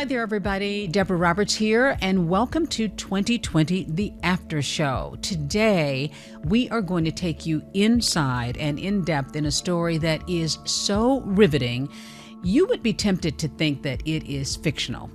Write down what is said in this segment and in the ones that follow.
Hi there, everybody. Deborah Roberts here, and welcome to 2020, The After Show. Today, we are going to take you inside and in depth in a story that is so riveting, you would be tempted to think that it is fictional.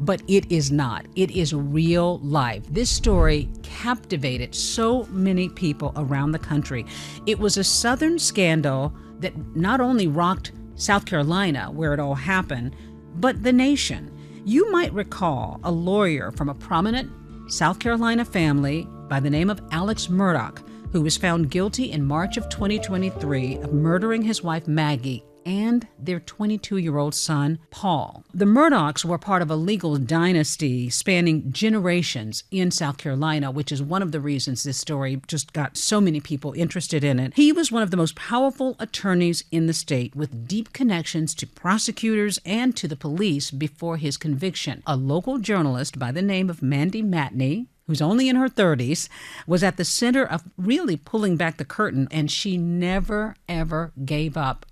But it is not. It is real life. This story captivated so many people around the country. It was a Southern scandal that not only rocked South Carolina, where it all happened, but the nation. You might recall a lawyer from a prominent South Carolina family by the name of Alex Murdaugh, who was found guilty in March of 2023 of murdering his wife Maggie and their 22-year-old son, Paul. The Murdaughs were part of a legal dynasty spanning generations in South Carolina, which is one of the reasons this story just got so many people interested in it. He was one of the most powerful attorneys in the state, with deep connections to prosecutors and to the police before his conviction. A local journalist by the name of Mandy Matney, who's only in her 30s, was at the center of really pulling back the curtain, and she never, ever gave up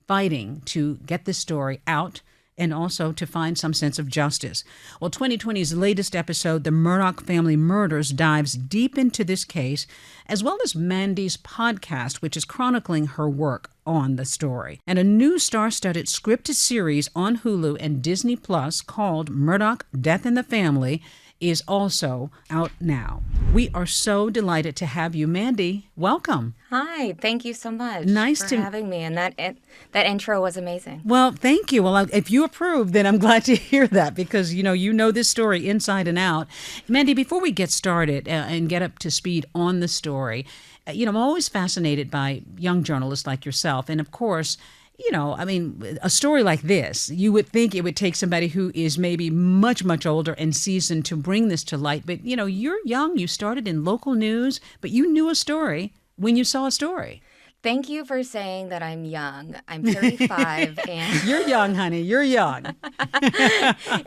fighting to get this story out and also to find some sense of justice. Well, 2020's latest episode, The Murdaugh Family Murders, dives deep into this case, as well as Mandy's podcast, which is chronicling her work on the story. And a new star-studded scripted series on Hulu and Disney Plus called Murdaugh: Death in the Family is also out now. We are so delighted to have you, Mandy. Welcome. Hi, thank you so much for having me. And that intro was amazing. Well, thank you. Well, if you approve, then I'm glad to hear that because, you know this story inside and out. Mandy, before we get started and get up to speed on the story, I'm always fascinated by young journalists like yourself. And of course, a story like this, you would think it would take somebody who is maybe much, much older and seasoned to bring this to light. But, you're young. You started in local news, but you knew a story when you saw a story. Thank you for saying that I'm young. I'm 35 and You're young, honey. You're young.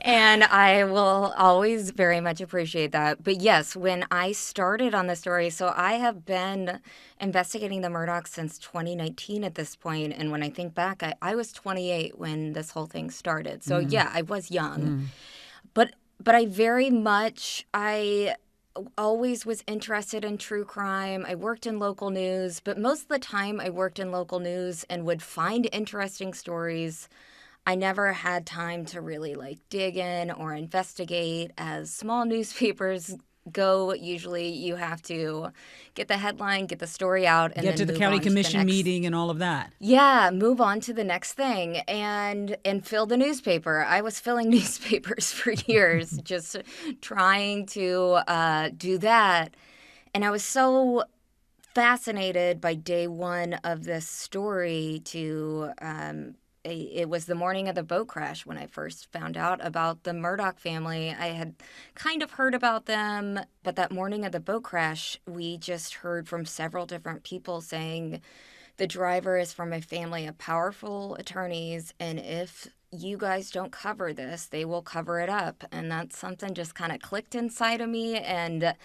And I will always very much appreciate that. But yes, when I started on the story, so I have been investigating the Murdaughs since 2019 at this point. And when I think back, I was 28 when this whole thing started. So yeah, I was young. But I very much, I always was interested in true crime. I worked in local news, but most of the time I worked in local news and would find interesting stories. I never had time to really dig in or investigate. As small newspapers go, usually you have to get the headline, get the story out, and get then to the county commission meeting and all of that. Yeah, move on to the next thing and fill the newspaper. I was filling newspapers for years, just trying to do that. And I was so fascinated by day one of this story it was the morning of the boat crash when I first found out about the Murdaugh family. I had kind of heard about them, but that morning of the boat crash, we just heard from several different people saying the driver is from a family of powerful attorneys, and if you guys don't cover this, they will cover it up. And that's something just kind of clicked inside of me. And,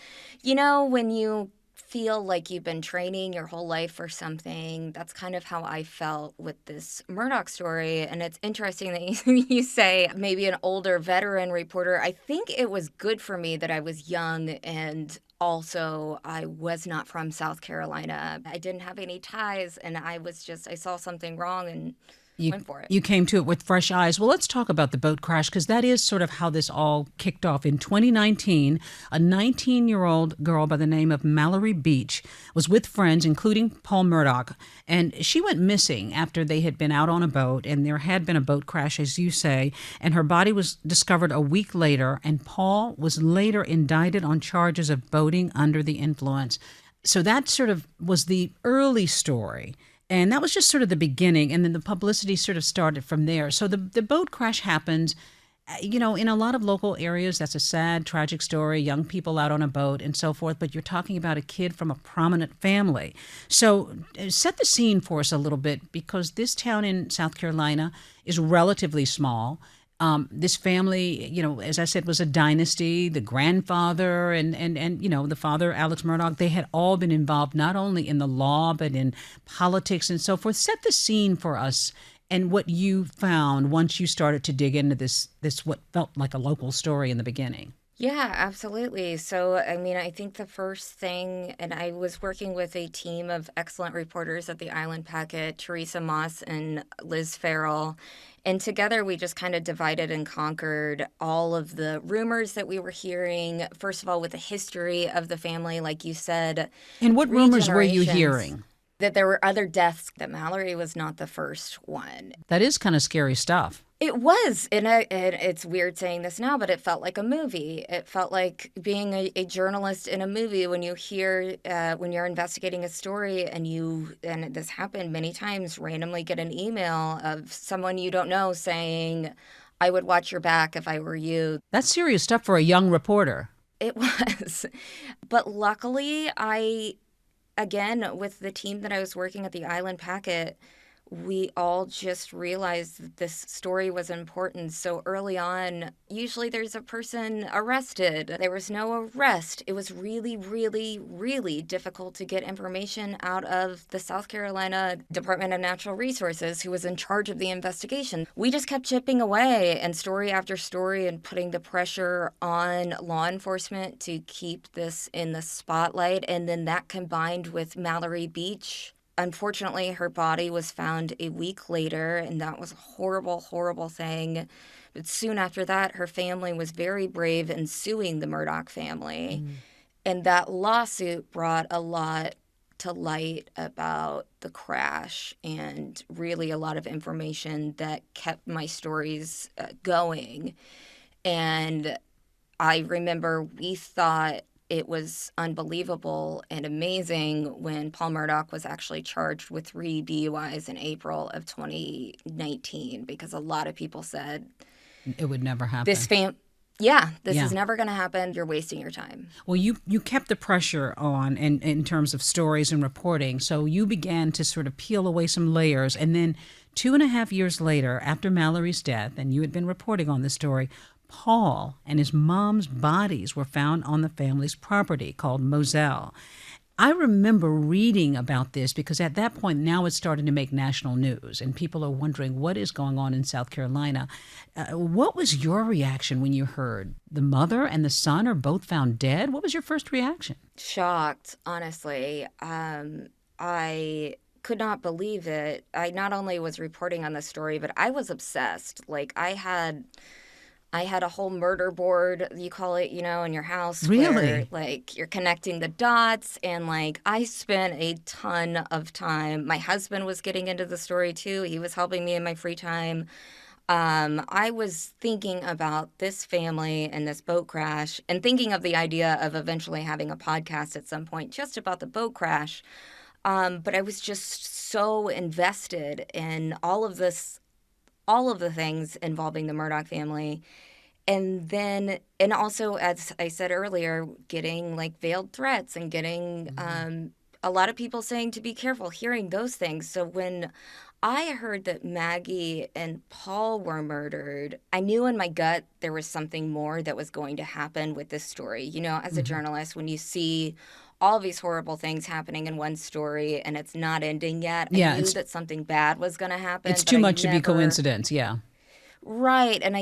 when you feel like you've been training your whole life for something, that's kind of how I felt with this Murdaugh story. And it's interesting that you say maybe an older veteran reporter. I think it was good for me that I was young, and also I was not from South Carolina. I didn't have any ties, and I saw something wrong and went for it. You came to it with fresh eyes. Well, let's talk about the boat crash, because that is sort of how this all kicked off. In 2019, a 19-year-old girl by the name of Mallory Beach was with friends, including Paul Murdaugh, and she went missing after they had been out on a boat, and there had been a boat crash, as you say, and her body was discovered a week later, and Paul was later indicted on charges of boating under the influence. So that sort of was the early story. And that was just sort of the beginning, and then the publicity sort of started from there. So the boat crash happened, in a lot of local areas. That's a sad, tragic story, young people out on a boat and so forth, but you're talking about a kid from a prominent family. So set the scene for us a little bit, because this town in South Carolina is relatively small. This family, as I said, was a dynasty. The grandfather and the father, Alex Murdaugh, they had all been involved not only in the law, but in politics and so forth. Set the scene for us and what you found once you started to dig into this what felt like a local story in the beginning. Yeah, absolutely. So, I think the first thing, and I was working with a team of excellent reporters at the Island Packet, Teresa Moss and Liz Farrell. And together we just kind of divided and conquered all of the rumors that we were hearing. First of all, with the history of the family, like you said. And what rumors were you hearing? That there were other deaths, that Mallory was not the first one. That is kind of scary stuff. It was, and it's weird saying this now, but it felt like a movie. It felt like being a journalist in a movie when you hear, when you're investigating a story and this happened many times, randomly get an email of someone you don't know saying, I would watch your back if I were you. That's serious stuff for a young reporter. It was. But luckily, again, with the team that I was working at the Island Packet, we all just realized that this story was important. So early on, usually there's a person arrested. There was no arrest. It was really, really, really difficult to get information out of the South Carolina Department of Natural Resources, who was in charge of the investigation. We just kept chipping away and story after story and putting the pressure on law enforcement to keep this in the spotlight. And then that combined with Mallory Beach. Unfortunately, her body was found a week later, and that was a horrible, horrible thing. But soon after that, her family was very brave in suing the Murdaugh family. And that lawsuit brought a lot to light about the crash and really a lot of information that kept my stories going. And I remember we thought it was unbelievable and amazing when Paul Murdaugh was actually charged with 3 DUIs in April of 2019, because a lot of people said it would never happen. This is never going to happen. You're wasting your time. Well, you kept the pressure on in terms of stories and reporting, so you began to sort of peel away some layers. And then 2.5 years later, after Mallory's death, and you had been reporting on this story, Paul and his mom's bodies were found on the family's property called Moselle. I remember reading about this because at that point now it's starting to make national news and people are wondering what is going on in South Carolina. What was your reaction when you heard the mother and the son are both found dead? What was your first reaction? Shocked, honestly. I could not believe it. I not only was reporting on the story, but I was obsessed. Like I had a whole murder board, you call it, in your house. Really? Where, you're connecting the dots. And, I spent a ton of time. My husband was getting into the story, too. He was helping me in my free time. I was thinking about this family and this boat crash and thinking of the idea of eventually having a podcast at some point just about the boat crash. But I was just so invested in all of the things involving the Murdaugh family. And also, as I said earlier, getting veiled threats and getting a lot of people saying to be careful, hearing those things. So when I heard that Maggie and Paul were murdered, I knew in my gut there was something more that was going to happen with this story. As a journalist, when you see all these horrible things happening in one story and it's not ending yet. I knew that something bad was going to happen. It's too much to be coincidence, yeah. Right, and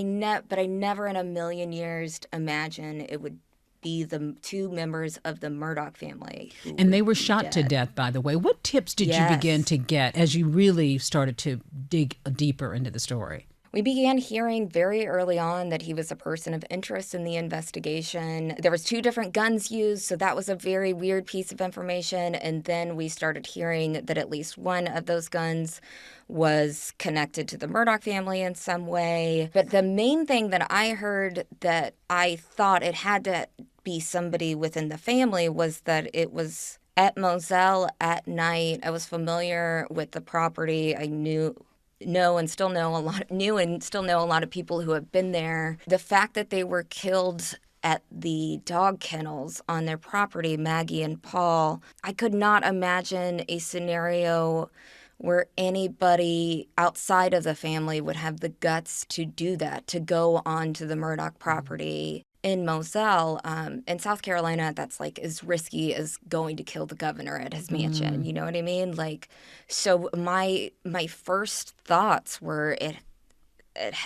but I never in a million years imagined it would be the 2 members of the Murdaugh family. And they were shot to death, by the way. What tips did you begin to get as you really started to dig deeper into the story? We began hearing very early on that he was a person of interest in the investigation. There was 2 different guns used, so that was a very weird piece of information. And then we started hearing that at least one of those guns was connected to the Murdaugh family in some way. But the main thing that I heard that I thought it had to be somebody within the family was that it was at Moselle at night. I was familiar with the property. I knew and still know a lot of people who have been there. The fact that they were killed at the dog kennels on their property, Maggie and Paul, I could not imagine a scenario where anybody outside of the family would have the guts to do that, to go onto the Murdaugh property in Moselle. In South Carolina, that's like as risky as going to kill the governor at his mansion. You know what I mean? Like, so my first thoughts were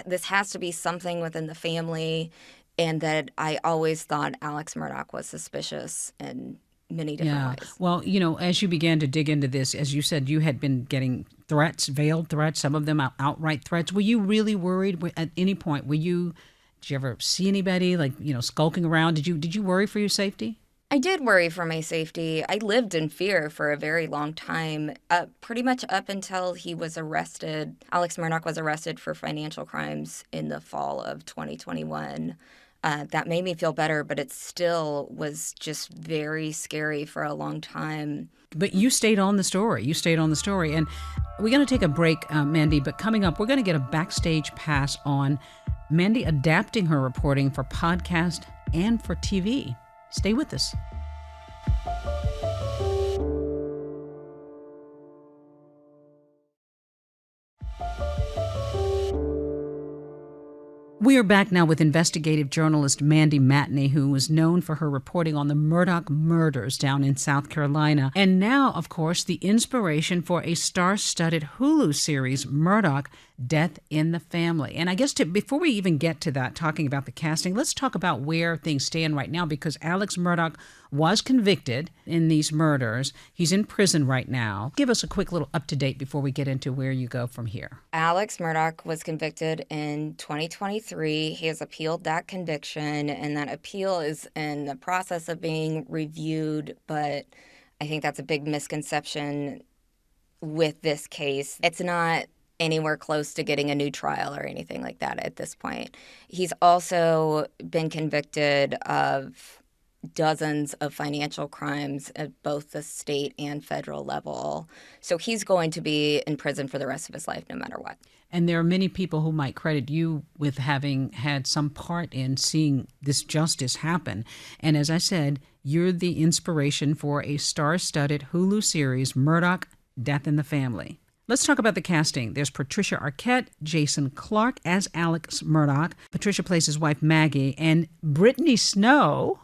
this has to be something within the family, and that I always thought Alex Murdaugh was suspicious in many different ways. Well, as you began to dig into this, as you said, you had been getting threats, veiled threats, some of them outright threats. Were you really worried at any point? Did you ever see anybody skulking around? Did you worry for your safety? I did worry for my safety. I lived in fear for a very long time, pretty much up until he was arrested. Alex Murdaugh was arrested for financial crimes in the fall of 2021. That made me feel better, but it still was just very scary for a long time. But you stayed on the story. And we're going to take a break, Mandy, but coming up, we're going to get a backstage pass on Mandy adapting her reporting for podcast and for TV. Stay with us. We are back now with investigative journalist Mandy Matney, who was known for her reporting on the Murdaugh murders down in South Carolina. And now, of course, the inspiration for a star-studded Hulu series, Murdaugh, Death in the Family. And I guess before we even get to that, talking about the casting, let's talk about where things stand right now, because Alex Murdaugh was convicted in these murders. He's in prison right now. Give us a quick little up-to-date before we get into where you go from here. Alex Murdaugh was convicted in 2023. He has appealed that conviction, and that appeal is in the process of being reviewed, but I think that's a big misconception with this case. It's not anywhere close to getting a new trial or anything like that at this point. He's also been convicted of dozens of financial crimes at both the state and federal level. So he's going to be in prison for the rest of his life, no matter what. And there are many people who might credit you with having had some part in seeing this justice happen. And as I said, you're the inspiration for a star-studded Hulu series, Murdaugh, Death in the Family. Let's talk about the casting. There's Patricia Arquette, Jason Clarke as Alex Murdaugh. Patricia plays his wife, Maggie, and Brittany Snow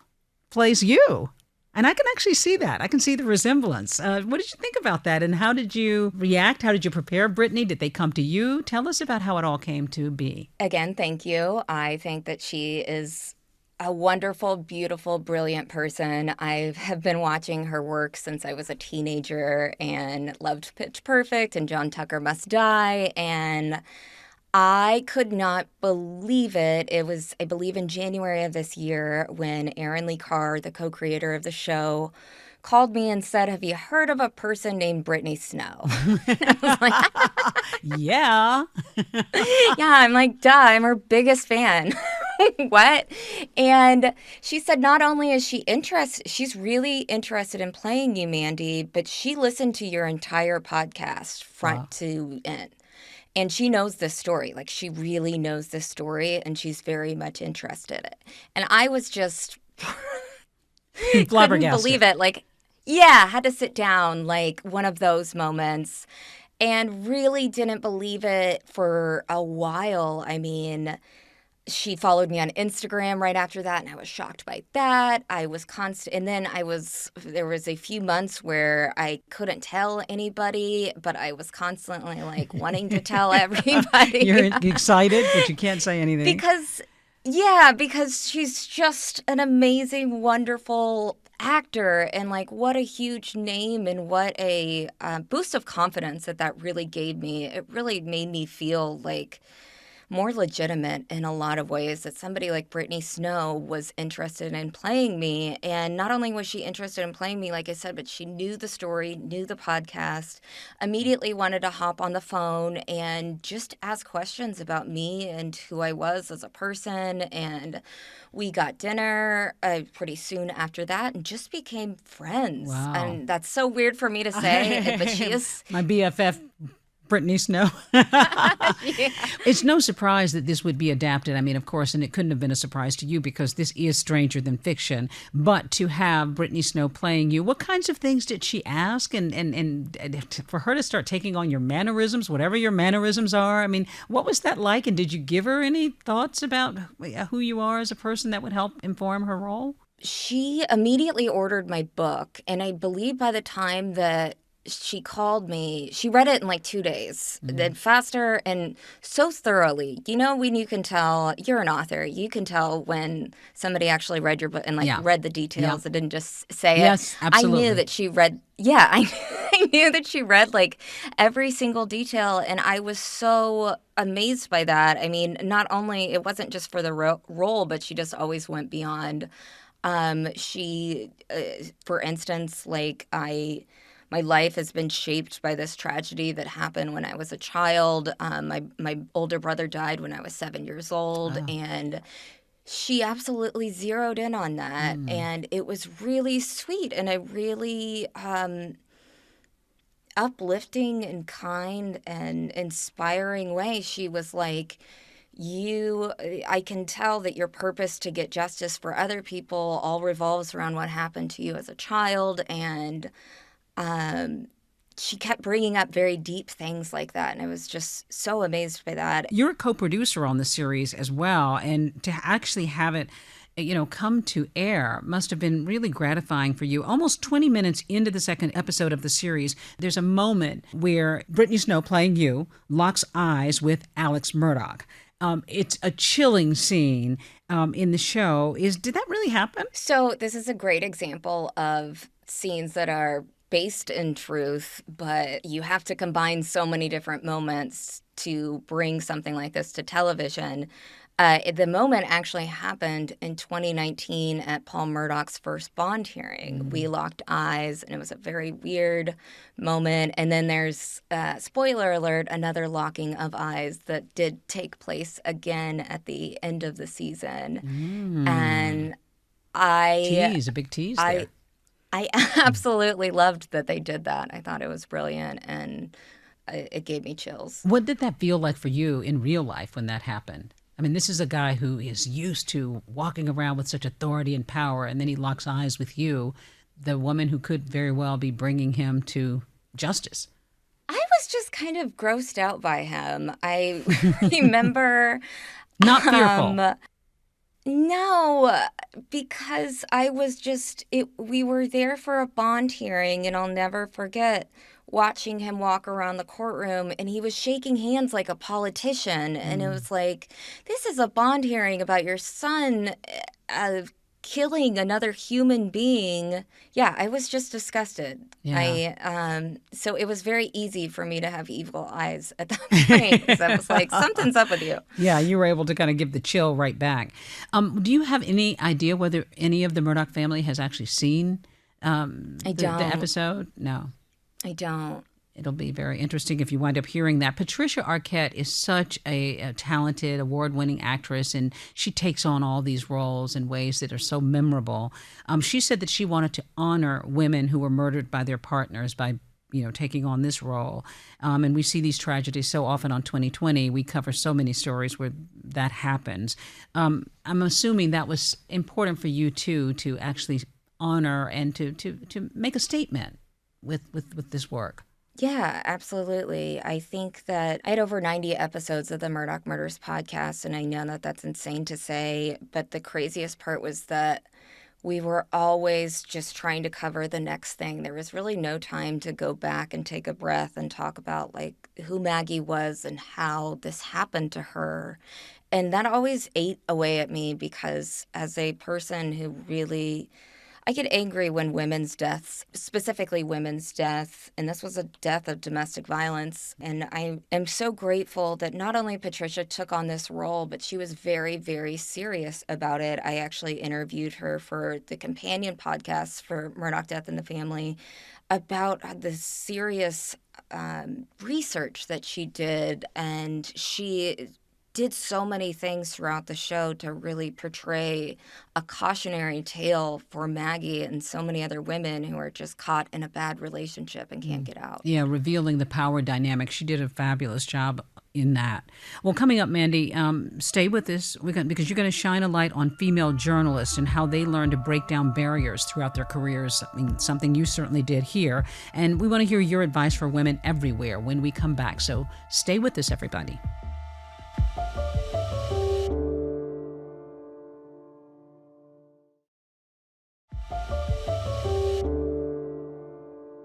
plays you. And I can actually see that. I can see the resemblance. What did you think about that? And how did you react? How did you prepare Brittany? Did they come to you? Tell us about how it all came to be. Again, thank you. I think that she is a wonderful, beautiful, brilliant person. I have been watching her work since I was a teenager and loved Pitch Perfect and John Tucker Must Die. And I could not believe it. It was, I believe, in January of this year when Aaron Lee Carr, the co-creator of the show, called me and said, "Have you heard of a person named Brittany Snow?" I was like, yeah. Yeah, I'm like, duh, I'm her biggest fan. What? And she said not only is she interested, she's really interested in playing you, Mandy, but she listened to your entire podcast front to end. And she knows this story. Like, she really knows this story, and she's very much interested in it. And I was just couldn't believe it. Like, yeah, had to sit down, like one of those moments, and really didn't believe it for a while. I mean, she followed me on Instagram right after that, and I was shocked by that. I was constant, and then there was a few months where I couldn't tell anybody, but I was constantly like wanting to tell everybody. You're excited, but you can't say anything. Because she's just an amazing, wonderful actor, and like what a huge name, and what a boost of confidence that really gave me. It really made me feel like more legitimate in a lot of ways, that somebody like Brittany Snow was interested in playing me. And not only was she interested in playing me, like I said, but she knew the story, knew the podcast, immediately wanted to hop on the phone and just ask questions about me and who I was as a person. And we got dinner pretty soon after that and just became friends. Wow. And that's so weird for me to say, but she is my BFF Brittany Snow. Yeah. It's no surprise that this would be adapted. I mean, of course, and it couldn't have been a surprise to you because this is stranger than fiction. But to have Brittany Snow playing you, what kinds of things did she ask? And for her to start taking on your mannerisms, whatever your mannerisms are, I mean, what was that like? And did you give her any thoughts about who you are as a person that would help inform her role? She immediately ordered my book, and I believe by the time that she called me, she read it in like 2 days, then faster and so thoroughly. You know, when you can tell you're an author, you can tell when somebody actually read your book and like read the details and didn't just say it. Yes, absolutely. I knew that she read, I knew that she read like every single detail, and I was so amazed by that. I mean, not only, it wasn't just for the role, but she just always went beyond. She, for instance, like my life has been shaped by this tragedy that happened when I was a child. My older brother died when I was 7 years old, and she absolutely zeroed in on that, and it was really sweet and a really uplifting and kind and inspiring way. She was like, I can tell that your purpose to get justice for other people all revolves around what happened to you as a child, and she kept bringing up very deep things like that, and I was just so amazed by that. You're a co-producer on the series as well, and to actually have it, come to air must have been really gratifying for you. Almost 20 minutes into the second episode of the series, there's a moment where Brittany Snow, playing you, locks eyes with Alex Murdaugh. It's a chilling scene in the show. Did that really happen? So this is a great example of scenes that are based in truth, but you have to combine so many different moments to bring something like this to television. The moment actually happened in 2019 at Paul Murdaugh's first bond hearing. We locked eyes, and it was a very weird moment. And then there's, spoiler alert, another locking of eyes that did take place again at the end of the season. And a big tease there. I absolutely loved that they did that. I thought it was brilliant, and it gave me chills. What did that feel like for you in real life when that happened? I mean, this is a guy who is used to walking around with such authority and power, and then he locks eyes with you, the woman who could very well be bringing him to justice. I was just kind of grossed out by him. I remember... Not fearful. No, because I was just, we were there for a bond hearing, and I'll never forget watching him walk around the courtroom, and he was shaking hands like a politician. And it was like, this is a bond hearing about your son killing another human being. Yeah, I was just disgusted. Yeah. So it was very easy for me to have evil eyes at that point, because I was like, something's up with you. Yeah, you were able to kind of give the chill right back. Do you have any idea whether any of the Murdaugh family has actually seen the episode? No. I don't. It'll be very interesting if you wind up hearing that. Patricia Arquette is such a talented, award-winning actress, and she takes on all these roles in ways that are so memorable. She said that she wanted to honor women who were murdered by their partners by, taking on this role. And we see these tragedies so often on 2020. We cover so many stories where that happens. I'm assuming that was important for you, too, to actually honor and to make a statement with this work. Yeah, absolutely. I think that I had over 90 episodes of the Murdaugh Murders podcast, and I know that that's insane to say, but the craziest part was that we were always just trying to cover the next thing. There was really no time to go back and take a breath and talk about like who Maggie was and how this happened to her. And that always ate away at me, because as a person who really... I get angry when women's deaths, specifically women's death, and this was a death of domestic violence, and I am so grateful that not only Patricia took on this role, but she was very, very serious about it. I actually interviewed her for the companion podcast for Murdaugh Death in the Family about the serious research that she did, and she did so many things throughout the show to really portray a cautionary tale for Maggie and so many other women who are just caught in a bad relationship and can't get out. Yeah, revealing the power dynamic. She did a fabulous job in that. Well, coming up, Mandy, stay with us because you're going to shine a light on female journalists and how they learn to break down barriers throughout their careers. I mean, something you certainly did here. And we want to hear your advice for women everywhere when we come back. So stay with us, everybody.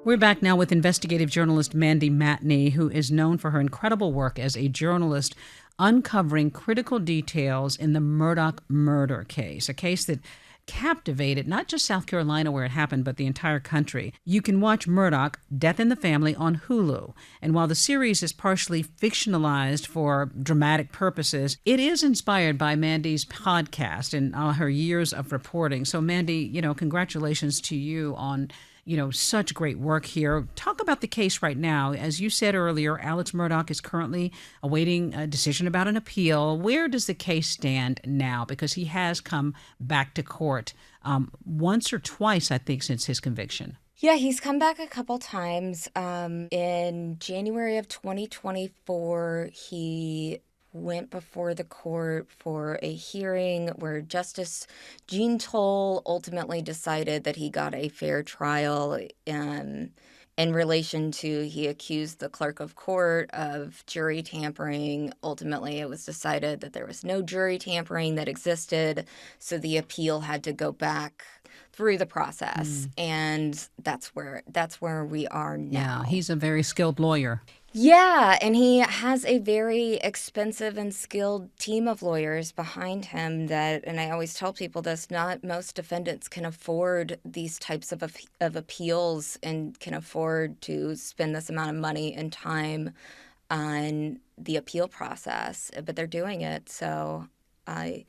We're back now with investigative journalist Mandy Matney, who is known for her incredible work as a journalist uncovering critical details in the Murdaugh murder case, a case that captivated not just South Carolina where it happened, but the entire country. You can watch Murdaugh, Death in the Family on Hulu. And while the series is partially fictionalized for dramatic purposes, it is inspired by Mandy's podcast and her years of reporting. So Mandy, congratulations to you on such great work here. Talk about the case right now. As you said earlier, Alex Murdaugh is currently awaiting a decision about an appeal. Where does the case stand now? Because he has come back to court once or twice, I think, since his conviction. Yeah, he's come back a couple times. In January of 2024, he went before the court for a hearing where Justice Jean Toll ultimately decided that he got a fair trial in relation to he accused the clerk of court of jury tampering. Ultimately, it was decided that there was no jury tampering that existed, so the appeal had to go back through the process, and that's where we are now. Yeah, he's a very skilled lawyer. Yeah, and he has a very expensive and skilled team of lawyers behind him and I always tell people this, not most defendants can afford these types of appeals and can afford to spend this amount of money and time on the appeal process, but they're doing it. So I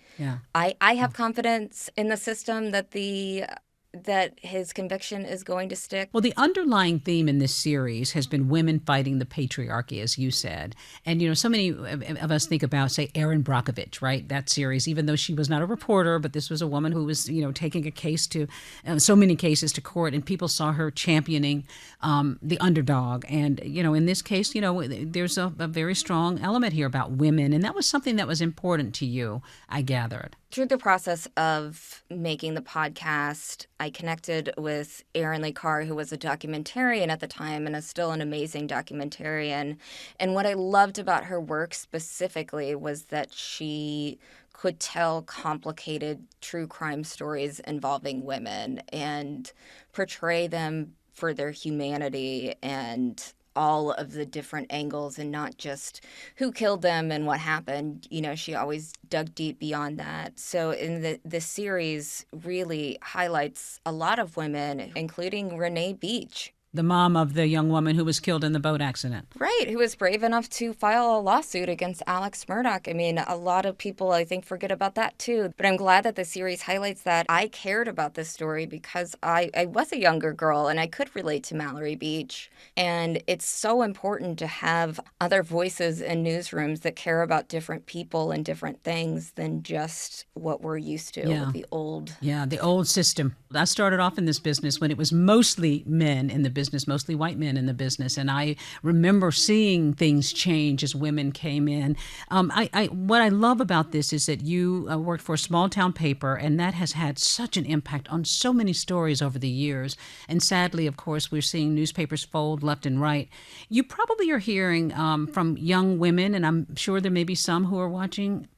have confidence in the system that his conviction is going to stick. Well, the underlying theme in this series has been women fighting the patriarchy, as you said. And, so many of us think about, say, Erin Brockovich, right? That series, even though she was not a reporter, but this was a woman who was, taking a case to, so many cases to court, and people saw her championing the underdog. And, in this case, there's a very strong element here about women. And that was something that was important to you, I gathered. Through the process of making the podcast, I connected with Erin Lee Carr, who was a documentarian at the time and is still an amazing documentarian. And what I loved about her work specifically was that she could tell complicated true crime stories involving women and portray them for their humanity and all of the different angles and not just who killed them and what happened. She always dug deep beyond that. So in the series really highlights a lot of women, including Renee Beach, the mom of the young woman who was killed in the boat accident. Right, who was brave enough to file a lawsuit against Alex Murdaugh. I mean, a lot of people, I think, forget about that too. But I'm glad that the series highlights that. I cared about this story because I was a younger girl and I could relate to Mallory Beach. And it's so important to have other voices in newsrooms that care about different people and different things than just what we're used to with the old. Yeah, the old system. I started off in this business when it was mostly men in the business, mostly white men in the business. And I remember seeing things change as women came in. What I love about this is that you worked for a small town paper, and that has had such an impact on so many stories over the years. And sadly, of course, we're seeing newspapers fold left and right. You probably are hearing from young women, and I'm sure there may be some who are watching.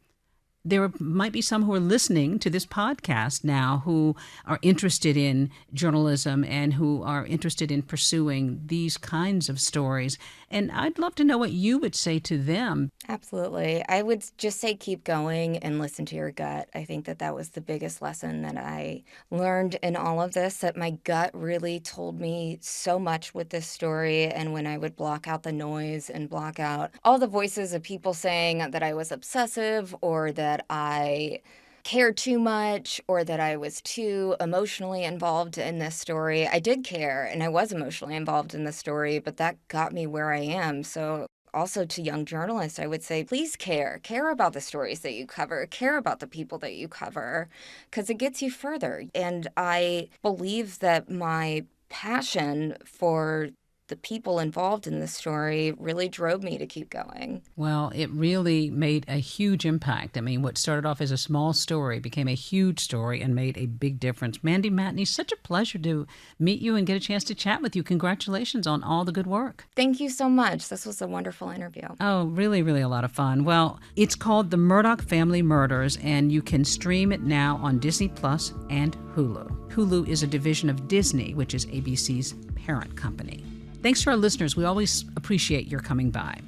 There might be some who are listening to this podcast now who are interested in journalism and who are interested in pursuing these kinds of stories. And I'd love to know what you would say to them. Absolutely. I would just say keep going and listen to your gut. I think that was the biggest lesson that I learned in all of this, that my gut really told me so much with this story. And when I would block out the noise and block out all the voices of people saying that I was obsessive or that I cared too much or that I was too emotionally involved in this story. I did care and I was emotionally involved in the story, but that got me where I am. So also to young journalists, I would say, please care about the stories that you cover, care about the people that you cover, because it gets you further. And I believe that my passion for the people involved in this story really drove me to keep going. Well, it really made a huge impact. I mean, what started off as a small story became a huge story and made a big difference. Mandy Matney, such a pleasure to meet you and get a chance to chat with you. Congratulations on all the good work. Thank you so much. This was a wonderful interview. Oh, really, really a lot of fun. Well, it's called The Murdaugh Family Murders, and you can stream it now on Disney Plus and Hulu. Hulu is a division of Disney, which is ABC's parent company. Thanks to our listeners. We always appreciate your coming by.